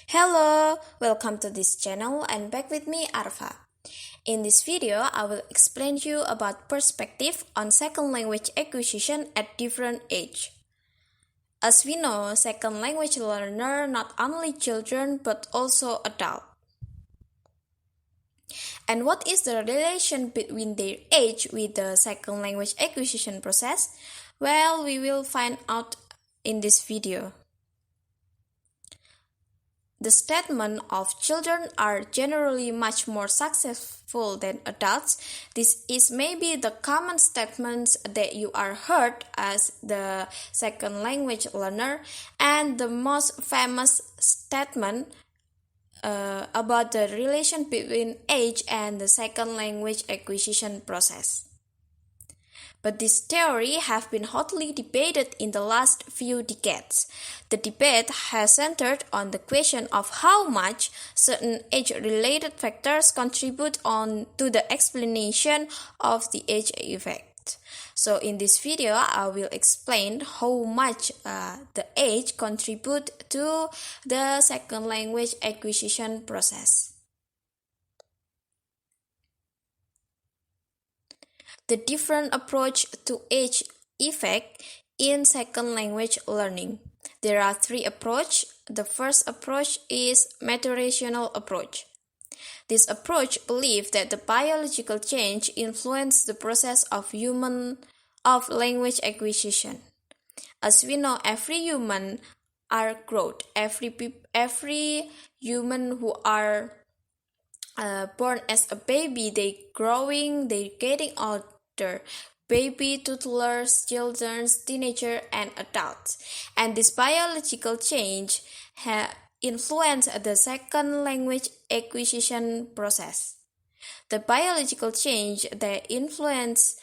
Hello, welcome to this channel and back with me Arfa. In this video, I will explain you about perspective on second language acquisition at different age. As we know, second language learner not only children but also adults. And what is the relation between their age with the second language acquisition process? Well, we will find out in this video. The statement of children are generally much more successful than adults. This is maybe the common statements that you are heard as the second language learner, and the most famous statement about the relation between age and the second language acquisition process. But this theory has been hotly debated in the last few decades. The debate has centered on the question of how much certain age-related factors contribute to the explanation of the age effect. So in this video, I will explain how much the age contribute to the second language acquisition process. The different approach to age effect in second language learning. There are three approaches. The first approach is maturational approach. This approach believes that the biological change influences the process of language acquisition. As we know, every human are growth. Every human who are born as a baby, they growing, they getting older. Baby, toddlers, children, teenagers, and adults. And this biological change influence the second language acquisition process. The biological change that influence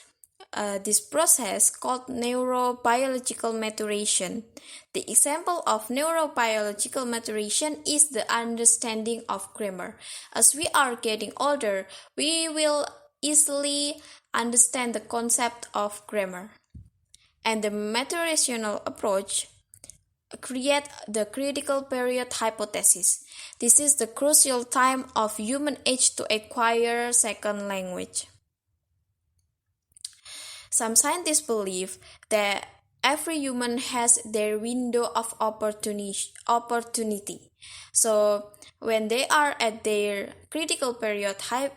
this process called neurobiological maturation. The example of neurobiological maturation is the understanding of grammar. As we are getting older, we will easily understand the concept of grammar. And the maturational approach create the critical period hypothesis. This is the crucial time of human age to acquire second language. Some scientists believe that every human has their window of opportunity. So when they are at their critical period time,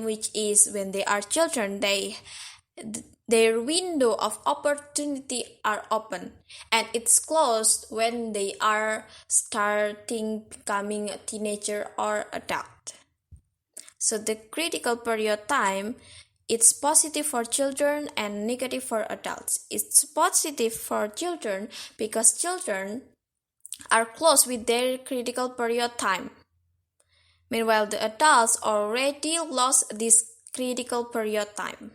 which is when they are children, their window of opportunity are open, and it's closed when they are starting becoming a teenager or adult. So the critical period time, it's positive for children and negative for adults. It's positive for children because children are close with their critical period time. Meanwhile, the adults already lost this critical period time.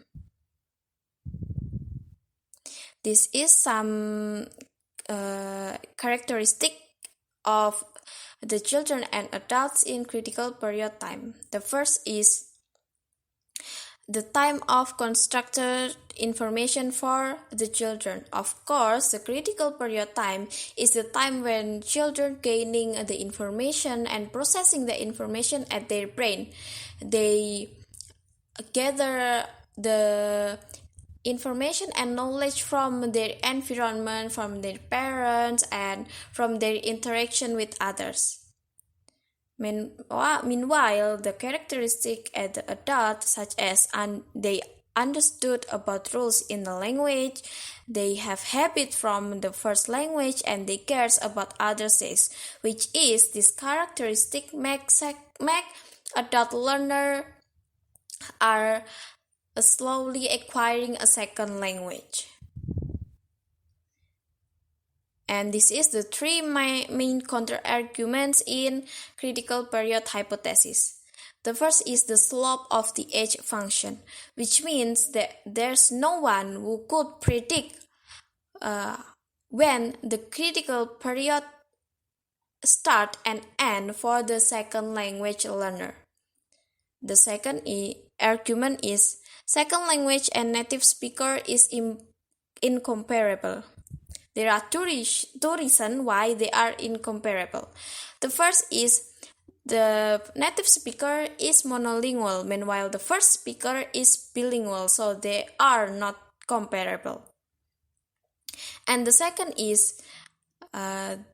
This is some characteristic of the children and adults in critical period time. The first is the time of constructed information for the children. Of course, the critical period time is the time when children gaining the information and processing the information at their brain. They gather the information and knowledge from their environment, from their parents, and from their interaction with others. Meanwhile, the characteristic at the adult, such as they understood about rules in the language, they have habit from the first language, and they cares about others, which is this characteristic make adult learner are slowly acquiring a second language. And this is the three main counter-arguments in critical period hypothesis. The first is the slope of the age function, which means that there's no one who could predict when the critical period start and end for the second language learner. The second argument is second language and native speaker is incomparable. There are two reasons why they are incomparable. The first is the native speaker is monolingual, meanwhile the first speaker is bilingual, so they are not comparable. And the second is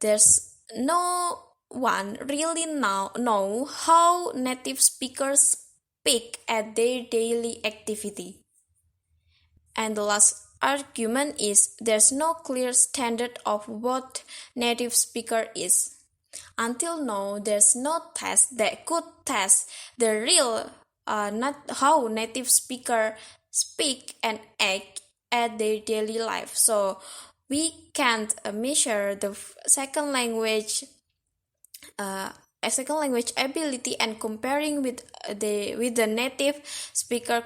there's no one really know how native speakers speak at their daily activity. And the last argument is there's no clear standard of what native speaker is. Until now, there's no test that could test the real not how native speaker speak and act at their daily life. So we can't measure the second language ability and comparing with the native speaker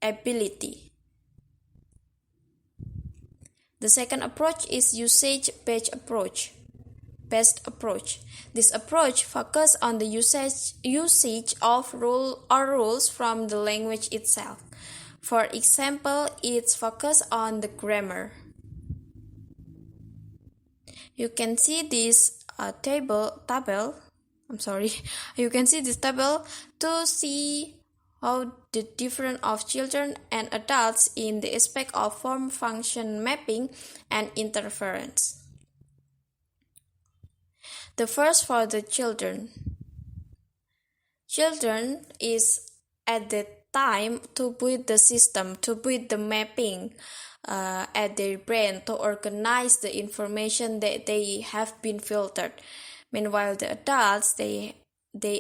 ability. The second approach is usage-based approach. This approach focuses on the usage of rules from the language itself. For example, it's focused on the grammar. You can see this table. You can see this table to see how the difference of children and adults in the aspect of form-function mapping and interference. The first for the children. Children is at the time to build the system, to build the mapping at their brain to organize the information that they have been filtered. Meanwhile, the adults, they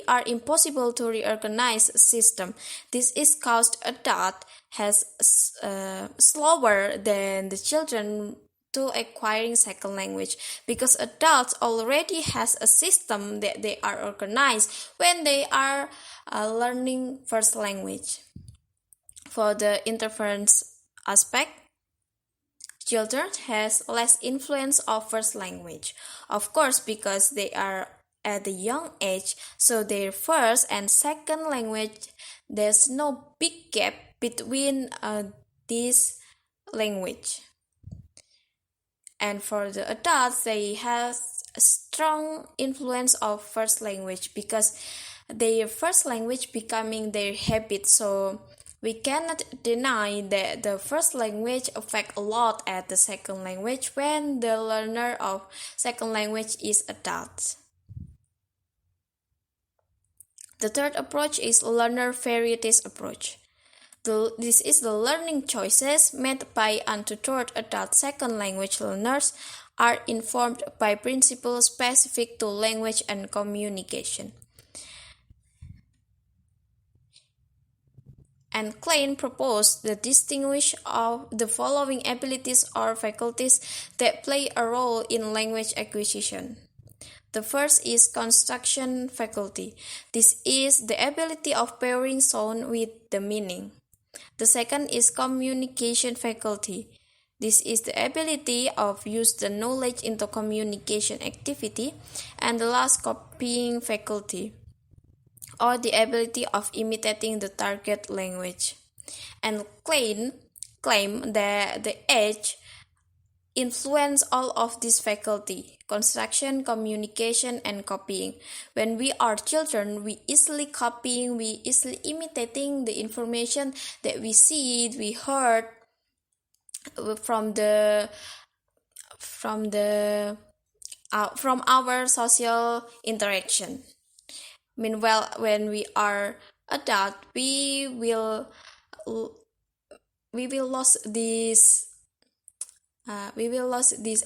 are impossible to reorganize a system. This is caused adult has slower than the children to acquiring second language, because adults already has a system that they are organized when they are learning first language. For the interference aspect, children has less influence of first language. Of course, because they are at the young age, so their first and second language, there's no big gap between this language. And for the adults, they have a strong influence of first language because their first language becoming their habit. So we cannot deny that the first language affect a lot at the second language when the learner of second language is adult. The third approach is learner varieties approach. This is the learning choices made by untutored adult second language learners are informed by principles specific to language and communication. And Klein proposed the distinguish of the following abilities or faculties that play a role in language acquisition. The first is construction faculty. This is the ability of pairing sound with the meaning. The second is communication faculty. This is the ability of use the knowledge into communication activity. And the last, copying faculty, or the ability of imitating the target language. And claim that the age influence all of these faculty: construction, communication, and copying. When we are children, we easily copying, we easily imitating the information that we see, we heard from our social interaction. Meanwhile, when we are adult, we will lose this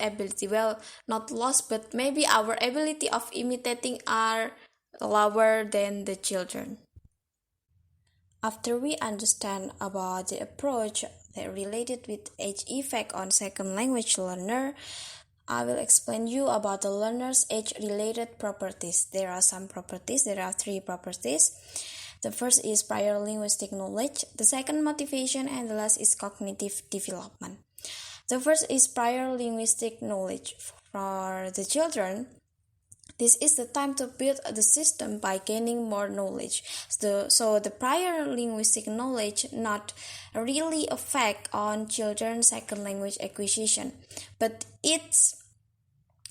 ability. Well, not lost, but maybe our ability of imitating are lower than the children. After we understand about the approach that related with age effect on second language learner, I will explain you about the learner's age-related properties. There are three properties. The first is prior linguistic knowledge, the second motivation, and the last is cognitive development. The first is prior linguistic knowledge. For the children, This is the time to build the system by gaining more knowledge. So the prior linguistic knowledge not really affect on children's second language acquisition, but it's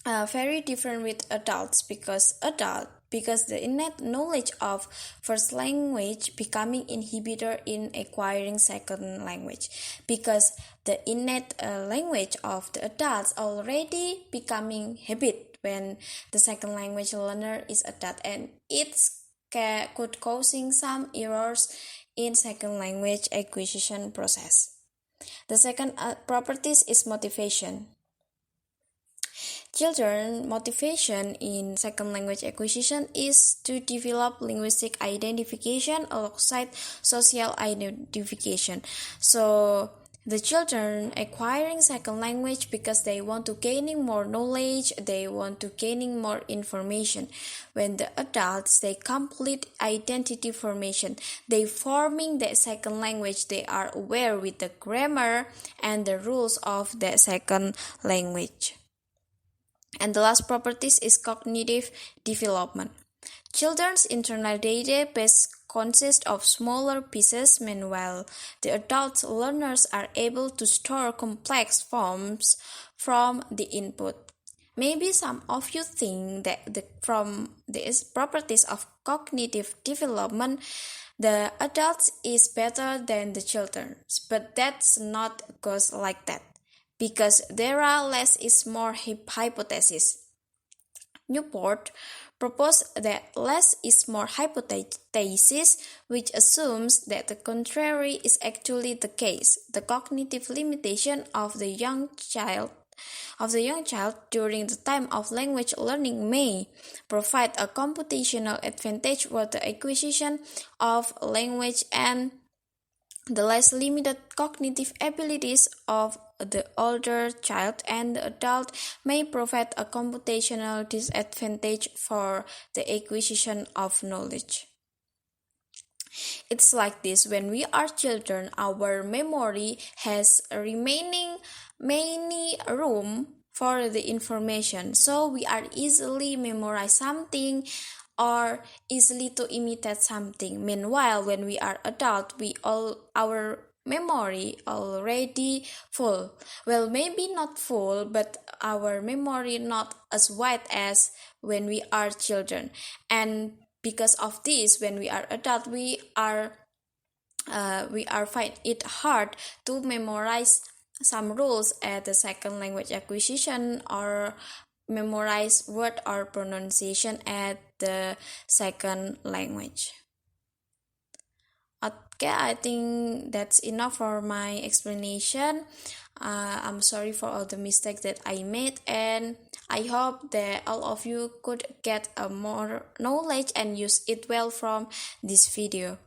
very different with adults because the innate knowledge of first language becoming inhibitor in acquiring second language, because the innate language of the adults already becoming habit when the second language learner is adult, and could causing some errors in second language acquisition process. The second properties is motivation. Children motivation in second language acquisition is to develop linguistic identification alongside social identification. So the children acquiring second language because they want to gaining more knowledge, they want to gaining more information. When the adults, they complete identity formation, they forming the second language, they are aware with the grammar and the rules of the second language. And the last properties is cognitive development. Children's internal database consists of smaller pieces, meanwhile the adult learners are able to store complex forms from the input. Maybe some of you think that from these properties of cognitive development, the adults is better than the children, but that's not goes like that, because there are less is more hypothesis. Newport proposed that less is more hypothesis, which assumes that the contrary is actually the case. The cognitive limitation of the young child during the time of language learning may provide a computational advantage for the acquisition of language, and the less limited cognitive abilities of the older child and the adult may provide a computational disadvantage for the acquisition of knowledge. It's like this: when we are children, our memory has remaining many room for the information, so we are easily memorize something or easily to imitate something. Meanwhile, when we are adult, our memory already full. Well, maybe not full, but our memory not as wide as when we are children. And because of this, when we are adult, we are find it hard to memorize some rules at the second language acquisition, or memorize word or pronunciation at the second language. Okay, I think that's enough for my explanation. I'm sorry for all the mistakes that I made, and I hope that all of you could get a more knowledge and use it well from this video.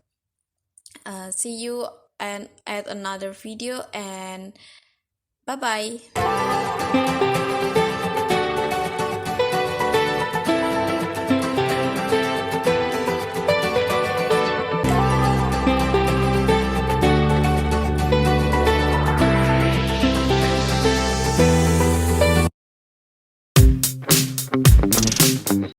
See you at another video, and bye bye.